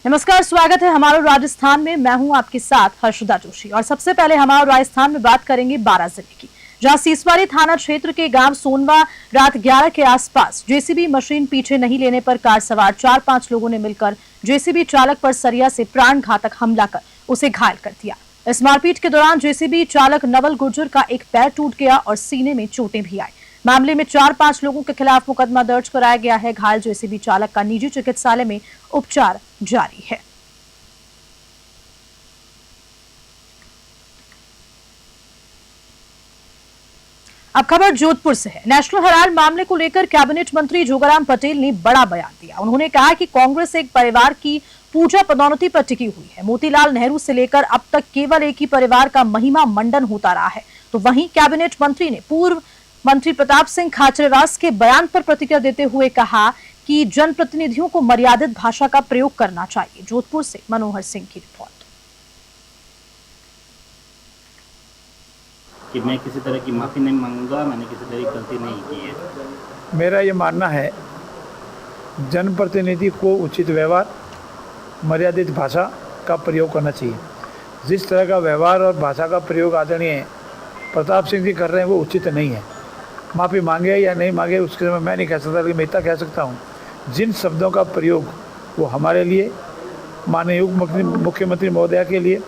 नमस्कार, स्वागत है हमारा राजस्थान में। मैं हूं आपके साथ हर्षदा जोशी और सबसे पहले हमारा राजस्थान में बात करेंगे बारां जिले की, जहां सीसवाड़ी थाना क्षेत्र के गांव सोनवा रात 11 के आसपास जेसीबी मशीन पीछे नहीं लेने पर कार सवार 4-5 लोगों ने मिलकर जेसीबी चालक पर सरिया से प्राण घातक हमला कर उसे घायल कर दिया। इस मारपीट के दौरान जेसीबी चालक नवल गुर्जर का एक पैर टूट गया और सीने में चोटें भी आई। मामले में 4-5 लोगों के खिलाफ मुकदमा दर्ज कराया गया है। घायल जेसीबी चालक का निजी चिकित्सालय में उपचार जारी है। अब खबर जोधपुर से है। नेशनल हेराल्ड मामले को लेकर कैबिनेट मंत्री जोगाराम पटेल ने बड़ा बयान दिया। उन्होंने कहा कि कांग्रेस एक परिवार की पूजा पदोन्नति पर टिकी हुई है। मोतीलाल नेहरू से लेकर अब तक केवल एक ही परिवार का महिमा मंडन होता रहा है। तो वहीं कैबिनेट मंत्री ने पूर्व मंत्री प्रताप सिंह खाचरेवास के बयान पर प्रतिक्रिया देते हुए कहा कि जनप्रतिनिधियों को मर्यादित भाषा का प्रयोग करना चाहिए। जोधपुर से मनोहर सिंह की रिपोर्ट। कि मैं किसी तरह की माफ़ी नहीं मांगूंगा, मैंने किसी तरह की गलती नहीं की है। मेरा ये मानना है जनप्रतिनिधि को उचित व्यवहार, मर्यादित भाषा का प्रयोग करना चाहिए। जिस तरह का व्यवहार और भाषा का प्रयोग आदरणीय प्रताप सिंह जी कर रहे हैं वो उचित नहीं है। माफ़ी मांगे या नहीं मांगे उसके समय मैं नहीं कह सकता, लेकिन मैं इतना कह सकता हूँ जिन शब्दों का प्रयोग वो हमारे लिए, माननीय उप मुख्यमंत्री महोदया के लिए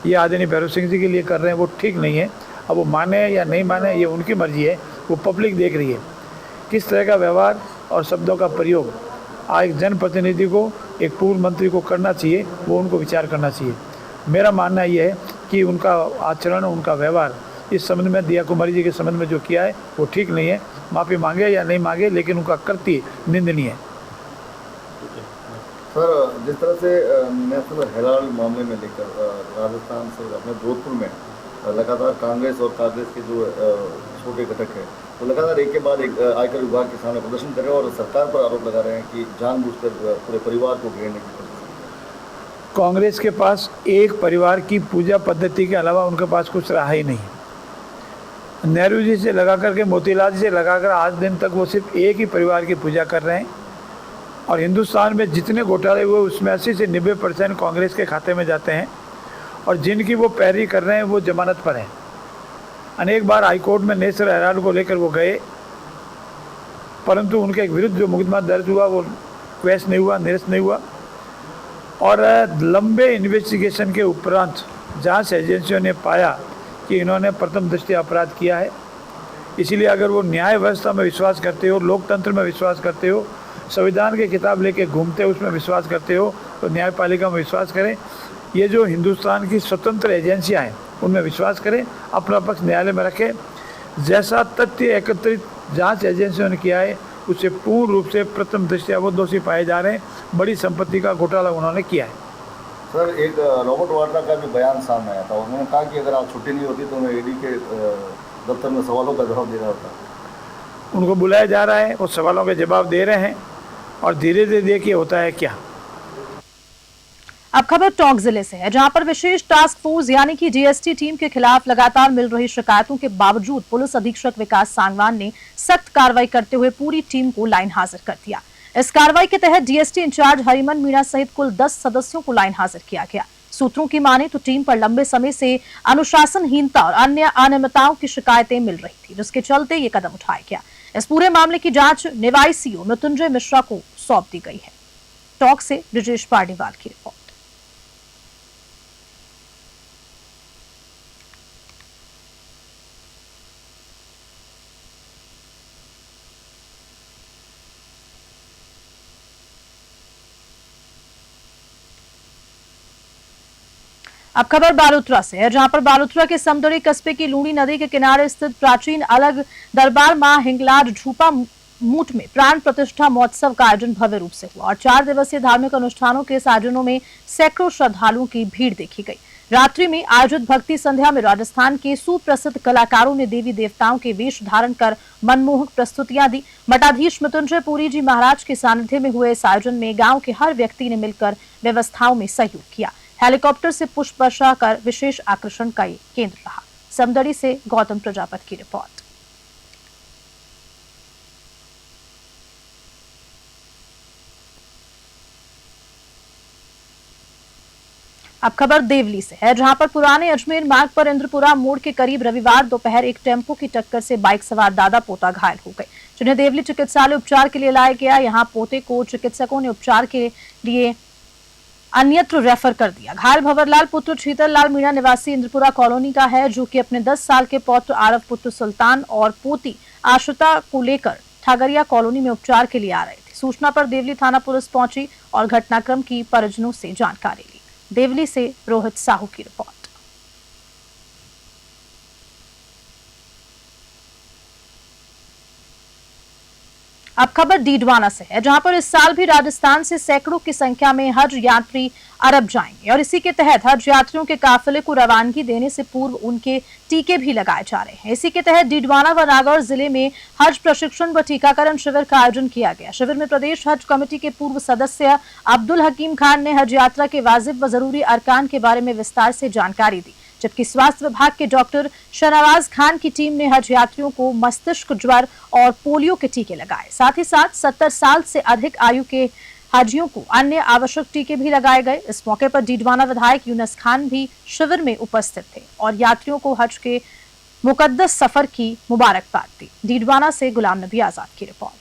या आदरणीय भैरव सिंह जी के लिए कर रहे हैं वो ठीक नहीं है। अब वो माने या नहीं माने ये उनकी मर्जी है, वो पब्लिक देख रही है। किस तरह का व्यवहार और शब्दों का प्रयोग एक जनप्रतिनिधि को, एक पूर्व मंत्री को करना चाहिए, वो उनको विचार करना चाहिए। मेरा मानना ये है कि उनका आचरण, उनका व्यवहार इस संबंध में दिया कुमारी जी के संबंध में जो किया है वो ठीक नहीं है। माफ़ी मांगे या नहीं मांगे, लेकिन उनका कृत्य निंदनीय है। सर, जिस तरह से नेशनल हेराल्ड मामले में लेकर राजस्थान से अपने जोधपुर में लगातार कांग्रेस के जो छोटे घटक है वो लगातार एक के बाद एक आयकर विभाग के सामने प्रदर्शन कर रहे हैं और सरकार पर आरोप लगा रहे हैं कि जानबूझकर पूरे परिवार को घेरने की कोशिश। कांग्रेस के पास एक परिवार की पूजा पद्धति के अलावा उनके पास कुछ रहा ही नहीं। नेहरू जी से लगा करके, मोतीलाल जी से लगाकर आज दिन तक वो सिर्फ एक ही परिवार की पूजा कर रहे हैं। और हिंदुस्तान में जितने घोटाले हुए उसमें 80 से 90% कांग्रेस के खाते में जाते हैं और जिनकी वो पैरवी कर रहे हैं वो जमानत पर हैं। अनेक बार हाईकोर्ट में नेशनल हेराल्ड को लेकर वो गए, परंतु उनके विरुद्ध जो मुकदमा दर्ज हुआ वो क्वेश नहीं हुआ, निरस्त नहीं हुआ। और लंबे इन्वेस्टिगेशन के उपरांत जांच एजेंसियों ने पाया कि इन्होंने प्रथम दृष्टया अपराध किया है। इसीलिए अगर वो न्याय व्यवस्था में विश्वास करते हो, लोकतंत्र में विश्वास करते हो, संविधान की किताब लेके घूमते हो, उसमें विश्वास करते हो, तो न्यायपालिका में विश्वास करें। ये जो हिंदुस्तान की स्वतंत्र एजेंसियां हैं उनमें विश्वास करें, अपना पक्ष न्यायालय में रखें। जैसा तथ्य एकत्रित जांच एजेंसियों ने किया है उससे पूर्ण रूप से प्रथम दृष्टया वो दोषी पाए जा रहे हैं। बड़ी संपत्ति का घोटाला उन्होंने किया है। सर, एक रॉबर्ट वाड्रा का भी बयान सामने आया था। उन्होंने कहा कि अगर आप छुट्टी नहीं होती तो मैं ईडी के दफ्तर में सवालों का जवाब दे रहा होता। उनको बुलाया जा रहा है, वो सवालों के जवाब दे रहे हैं और धीरे धीरे देखिए होता है क्या। अब खबर टोंक जिले से है, जहां पर विशेष टास्क फोर्स यानी कि जीएसटी टीम के खिलाफ लगातार मिल रही शिकायतों के बावजूद पुलिस अधीक्षक विकास सांगवान ने सख्त कार्रवाई करते हुए पूरी टीम को लाइन हाजिर कर दिया। इस कार्रवाई के तहत डीएसटी इंचार्ज हरिमन मीणा सहित कुल 10 सदस्यों को लाइन हाजिर किया गया। सूत्रों की माने तो टीम पर लंबे समय से अनुशासनहीनता और अन्य अनियमितताओं की शिकायतें मिल रही थी, जिसके चलते ये कदम उठाया गया। इस पूरे मामले की जांच निवाई सीओ मृत्युंजय मिश्रा को सौंप दी गई है। टोंक से ब्रिजेश पार्डीवाल की रिपोर्ट। अब खबर बालोतरा से है, जहां पर बालोतरा के समदड़ी कस्बे की लूणी नदी के किनारे स्थित प्राचीन अलग दरबार मां हिंगलाज झूपा मूठ में प्राण प्रतिष्ठा महोत्सव का आयोजन भव्य रूप से हुआ और 4 दिवसीय धार्मिक अनुष्ठानों के इस आयोजनों में सैकड़ों श्रद्धालुओं की भीड़ देखी गई। रात्रि में आयोजित भक्ति संध्या में राजस्थान के सुप्रसिद्ध कलाकारों ने देवी देवताओं के वेश धारण कर मनमोहक प्रस्तुतियां दी। मठाधीश मृत्युंजय पुरी जी महाराज के सानिध्य में हुए इस आयोजन में गांव के हर व्यक्ति ने मिलकर व्यवस्थाओं में सहयोग किया। हेलीकॉप्टर से पुष्प वर्षा कर विशेष आकर्षण का केंद्र रहा। समदड़ी से गौतम प्रजापत की रिपोर्ट। अब खबर देवली से है, जहां पर पुराने अजमेर मार्ग पर इंद्रपुरा मोड़ के करीब रविवार दोपहर एक टेम्पो की टक्कर से बाइक सवार दादा पोता घायल हो गए, जिन्हें देवली चिकित्सालय उपचार के लिए लाया गया। यहां पोते को चिकित्सकों ने उपचार के लिए अन्यत्र रेफर कर दिया। घायल भंवरलाल पुत्र शीतल लाल मीणा निवासी इंद्रपुरा कॉलोनी का है, जो कि अपने 10 साल के पौत्र आरव पुत्र सुल्तान और पोती आश्रिता को लेकर ठागरिया कॉलोनी में उपचार के लिए आ रहे थे। सूचना पर देवली थाना पुलिस पहुंची और घटनाक्रम की परिजनों से जानकारी ली। देवली से रोहित साहू की रिपोर्ट। अब खबर डीडवाना से है, जहां पर इस साल भी राजस्थान से सैकड़ों की संख्या में हज यात्री अरब जाएंगे और इसी के तहत हज यात्रियों के काफिले को रवानगी देने से पूर्व उनके टीके भी लगाए जा रहे हैं। इसी के तहत डीडवाना व नागौर जिले में हज प्रशिक्षण व टीकाकरण शिविर का आयोजन किया गया। शिविर में प्रदेश हज कमेटी के पूर्व सदस्य अब्दुल हकीम खान ने हज यात्रा के वाजिब व जरूरी अरकान के बारे में विस्तार से जानकारी दी, जबकि स्वास्थ्य विभाग के डॉक्टर शहनवाज खान की टीम ने हज यात्रियों को मस्तिष्क ज्वर और पोलियो के टीके लगाए। साथ ही साथ 70 साल से अधिक आयु के हाजियों को अन्य आवश्यक टीके भी लगाए गए। इस मौके पर डीडवाना विधायक यूनुस खान भी शिविर में उपस्थित थे और यात्रियों को हज के मुकद्दस सफर की मुबारकबाद दी। डीडवाना से गुलाम नबी आजाद की रिपोर्ट।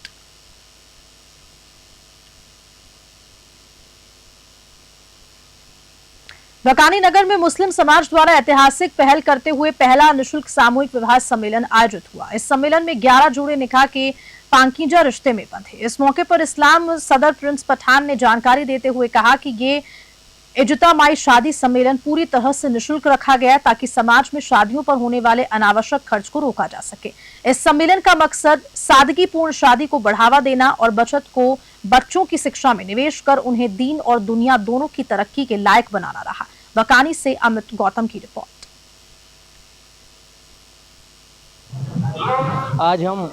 बकानी नगर में मुस्लिम समाज द्वारा ऐतिहासिक पहल करते हुए पहला निशुल्क सामूहिक विवाह सम्मेलन आयोजित हुआ। इस सम्मेलन में 11 जोड़े निकाह के पांकीजा रिश्ते में बंधे। इस मौके पर इस्लाम सदर प्रिंस पठान ने जानकारी देते हुए कहा कि ये इज्तिमाई शादी सम्मेलन पूरी तरह से निशुल्क रखा गया है, ताकि समाज में शादियों पर होने वाले अनावश्यक खर्च को रोका जा सके। इस सम्मेलन का मकसद सादगीपूर्ण शादी को बढ़ावा देना और बचत को बच्चों की शिक्षा में निवेश कर उन्हें दीन और दुनिया दोनों की तरक्की के लायक बनाना रहा। बकानी से अमित गौतम की रिपोर्ट। आज हम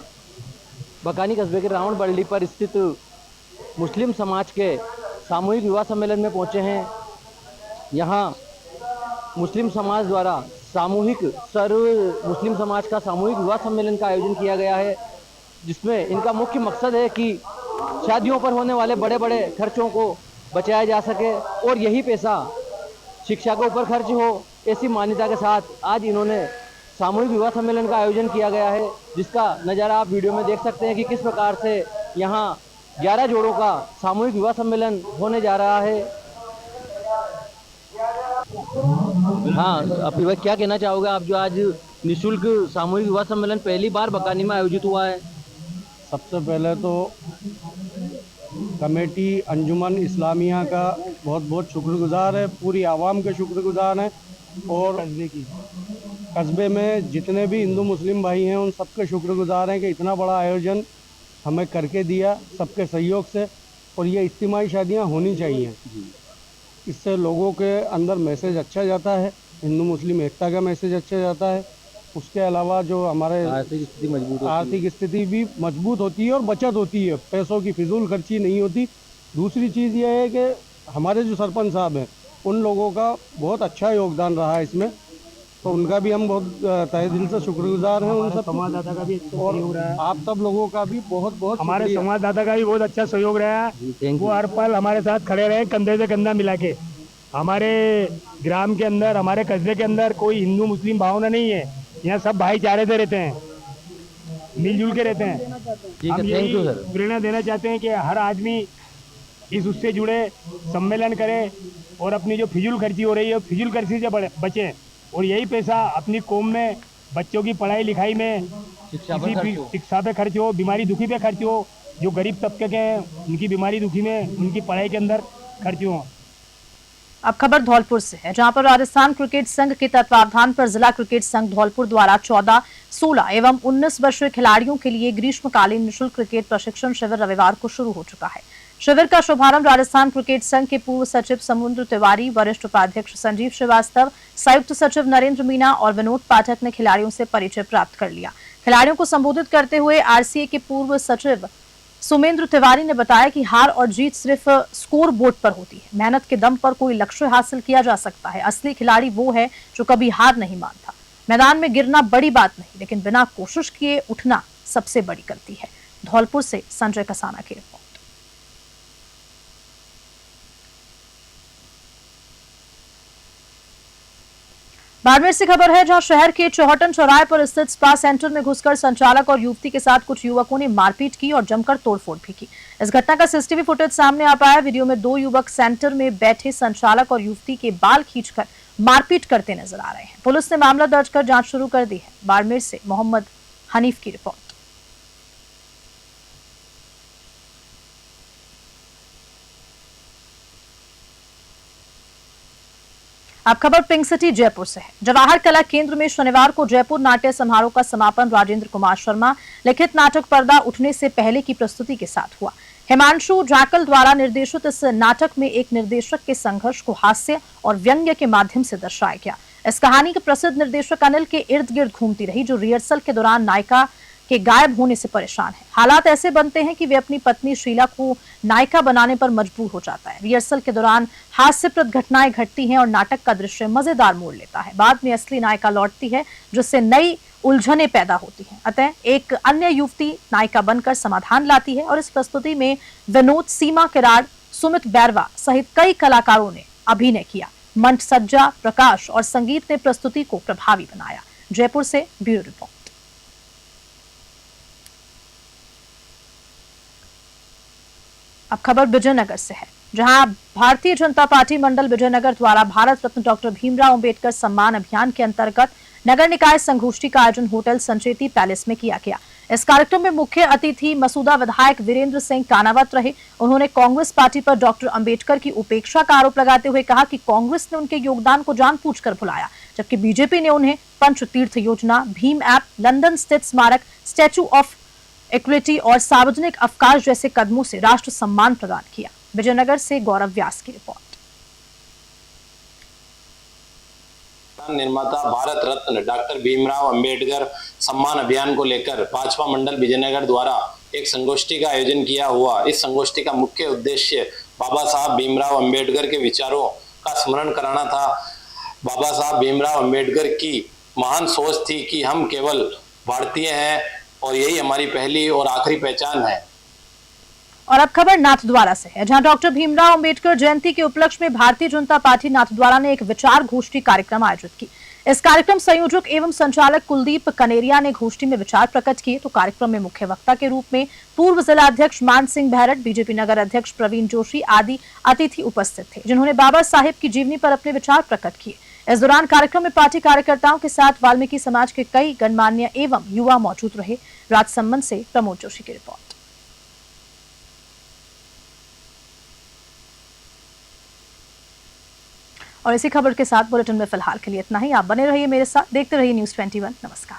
बकानी कस्बे के रावण बल्ली पर स्थित मुस्लिम समाज के सामूहिक विवाह सम्मेलन में पहुंचे हैं। यहाँ मुस्लिम समाज द्वारा सर्व मुस्लिम समाज का सामूहिक विवाह सम्मेलन का आयोजन किया गया है, जिसमें इनका मुख्य मकसद है कि शादियों पर होने वाले बड़े बड़े खर्चों को बचाया जा सके और यही पैसा शिक्षा के ऊपर खर्च हो। ऐसी मान्यता के साथ आज इन्होंने सामूहिक विवाह सम्मेलन का आयोजन किया गया है, जिसका नज़ारा आप वीडियो में देख सकते हैं कि किस प्रकार से यहाँ 11 जोड़ों का सामूहिक विवाह सम्मेलन होने जा रहा है। हाँ, आप भाई क्या कहना चाहोगे आप जो आज निःशुल्क सामूहिक विवाह सम्मेलन पहली बार बकानी में आयोजित हुआ है? सबसे पहले तो कमेटी अंजुमन इस्लामिया का बहुत बहुत शुक्रगुजार है, पूरी आवाम के शुक्रगुजार हैं और कस्बे में जितने भी हिंदू मुस्लिम भाई हैं उन सबके शुक्रगुजार हैं कि इतना बड़ा आयोजन हमें करके दिया सबके सहयोग से। और ये इज्तिमाई शादियां होनी चाहिए, इससे लोगों के अंदर मैसेज अच्छा जाता है, हिंदू मुस्लिम एकता का मैसेज अच्छा जाता है। उसके अलावा जो हमारे आर्थिक स्थिति भी मजबूत होती है और बचत होती है, पैसों की फिजूल खर्ची नहीं होती। दूसरी चीज़ ये है कि हमारे जो सरपंच साहब हैं उन लोगों का बहुत अच्छा योगदान रहा है इसमें, तो उनका भी हम बहुत तहे दिल से शुक्रगुजार हैं। उन सब संवाददाता का भी और आप सब लोगों का भी बहुत बहुत हमारे संवाददाता का भी बहुत अच्छा सहयोग रहा है। वो हर पल हमारे साथ खड़े रहे, कंधे से कंधा मिला के। हमारे ग्राम के अंदर, हमारे कस्बे के अंदर कोई हिंदू मुस्लिम भावना नहीं है, यहाँ सब भाईचारे से रहते हैं, मिलजुल के रहते हैं। हम यही प्रेरणा देना चाहते हैं कि हर आदमी इस उससे जुड़े, सम्मेलन करे और अपनी जो फिजूल खर्ची हो रही है फिजूल खर्ची से बचें और यही पैसा अपनी कौम में बच्चों की पढ़ाई लिखाई में, शिक्षा पे खर्च हो, बीमारी दुखी पे खर्च हो, जो गरीब तबके के हैं उनकी बीमारी दुखी में, उनकी पढ़ाई के अंदर खर्च हो। अब खबर धौलपुर से है, जहां पर राजस्थान क्रिकेट संघ के तत्वावधान पर जिला क्रिकेट संघ धौलपुर द्वारा 14, 16 एवं 19 वर्षीय खिलाड़ियों के लिए ग्रीष्मकालीन निःशुल्क क्रिकेट प्रशिक्षण शिविर रविवार को शुरू हो चुका है। शिविर का शुभारंभ राजस्थान क्रिकेट संघ के पूर्व सचिव समुद्र तिवारी, वरिष्ठ उपाध्यक्ष संजीव श्रीवास्तव, संयुक्त सचिव नरेंद्र मीणा और विनोद पाठक ने खिलाड़ियों से परिचय प्राप्त कर लिया। खिलाड़ियों को संबोधित करते हुए आरसीए के पूर्व सचिव सुमेंद्र तिवारी ने बताया कि हार और जीत सिर्फ स्कोर बोर्ड पर होती है, मेहनत के दम पर कोई लक्ष्य हासिल किया जा सकता है। असली खिलाड़ी वो है जो कभी हार नहीं मानता। मैदान में गिरना बड़ी बात नहीं, लेकिन बिना कोशिश किए उठना सबसे बड़ी गलती है। धौलपुर से संजय कसाना की रिपोर्ट। बाड़मेर से खबर है, जहां शहर के चौहटन चौराहे पर स्थित स्पा सेंटर में घुसकर संचालक और युवती के साथ कुछ युवकों ने मारपीट की और जमकर तोड़फोड़ भी की। इस घटना का सीसीटीवी फुटेज सामने आ पाया। वीडियो में 2 युवक सेंटर में बैठे संचालक और युवती के बाल खींचकर मारपीट करते नजर आ रहे हैं। पुलिस ने मामला दर्ज कर जांच शुरू कर दी है। बाड़मेर से मोहम्मद हनीफ की रिपोर्ट। अब खबर पिंक सिटी जयपुर से है। जवाहर कला केंद्र में शनिवार को जयपुर नाट्य समारोह का समापन राजेंद्र कुमार शर्मा लिखित नाटक पर्दा उठने से पहले की प्रस्तुति के साथ हुआ। हिमांशु जाकल द्वारा निर्देशित इस नाटक में एक निर्देशक के संघर्ष को हास्य और व्यंग्य के माध्यम से दर्शाया गया। इस कहानी के प्रसिद्ध निर्देशक अनिल के इर्द गिर्द घूमती रही, जो रिहर्सल के दौरान नायिका के गायब होने से परेशान है। हालात ऐसे बनते हैं कि वे अपनी पत्नी शीला को नायिका बनाने पर मजबूर हो जाता है। रिहर्सल के दौरान हास्यप्रद घटनाएं घटती हैं और नाटक का दृश्य मजेदार मोड़ लेता है। बाद में असली नायिका लौटती है, जिससे नई उलझनें पैदा होती हैं। अतः एक अन्य युवती नायिका बनकर समाधान लाती है और इस प्रस्तुति में विनोद, सीमा किराड़, सुमित बैरवा सहित कई कलाकारों ने अभिनय किया। मंच सज्जा, प्रकाश और संगीत ने प्रस्तुति को प्रभावी बनाया। जयपुर से ब्यूरो रिपोर्ट। अब खबर विजयनगर से है, जहां भारतीय जनता पार्टी मंडल विजयनगर द्वारा भारत रत्न डॉक्टर भीमराव अंबेडकर सम्मान अभियान के अंतर्गत नगर निकाय संगोष्ठी का आयोजन होटल संचेती पैलेस में किया गया। इस कार्यक्रम में मुख्य अतिथि मसूदा विधायक वीरेंद्र सिंह कानावत रहे। उन्होंने कांग्रेस पार्टी पर डॉक्टर अंबेडकर की उपेक्षा का आरोप लगाते हुए कहा कि कांग्रेस ने उनके योगदान को जानबूझकर भुलाया, जबकि बीजेपी ने उन्हें पंचतीर्थ योजना, भीम ऐप, लंदन स्थित स्मारक, स्टैच्यू ऑफ इक्विटी और सार्वजनिक अवकाश जैसे कदमों से राष्ट्र सम्मान प्रदान किया। विजयनगर से गौरव व्यास की रिपोर्ट। निर्माता भारत रत्न डॉक्टर भीमराव अंबेडकर सम्मान अभियान को लेकर 5वां मंडल विजयनगर द्वारा एक संगोष्ठी का आयोजन किया हुआ। इस संगोष्ठी का मुख्य उद्देश्य बाबा साहब भीमराव अंबेडकर के विचारों का स्मरण कराना था। बाबा साहब भीमराव अंबेडकर की महान सोच थी कि हम केवल भारतीय हैं और यही हमारी पहली और आखिरी पहचान है। और अब खबर नाथद्वारा से है, जहां डॉक्टर भीमराव अंबेडकर जयंती के उपलक्ष्य में भारतीय जनता पार्टी नाथद्वारा ने एक विचार गोष्ठी कार्यक्रम आयोजित की। इस कार्यक्रम संयोजक एवं संचालक कुलदीप कनेरिया ने गोष्ठी में विचार प्रकट किए। तो कार्यक्रम में मुख्य वक्ता के रूप में पूर्व जिला अध्यक्ष मान सिंह भैरट, बीजेपी नगर अध्यक्ष प्रवीण जोशी आदि अतिथि उपस्थित थे, जिन्होंने बाबा साहेब की जीवनी पर अपने विचार प्रकट किए। इस दौरान कार्यक्रम में पार्टी कार्यकर्ताओं के साथ वाल्मीकि समाज के कई गणमान्य एवं युवा मौजूद रहे। राजसमंद से प्रमोद जोशी की रिपोर्ट। और इसी खबर के साथ बुलेटिन में फिलहाल के लिए इतना ही। आप बने रहिए मेरे साथ, देखते रहिए न्यूज़ 21। नमस्कार।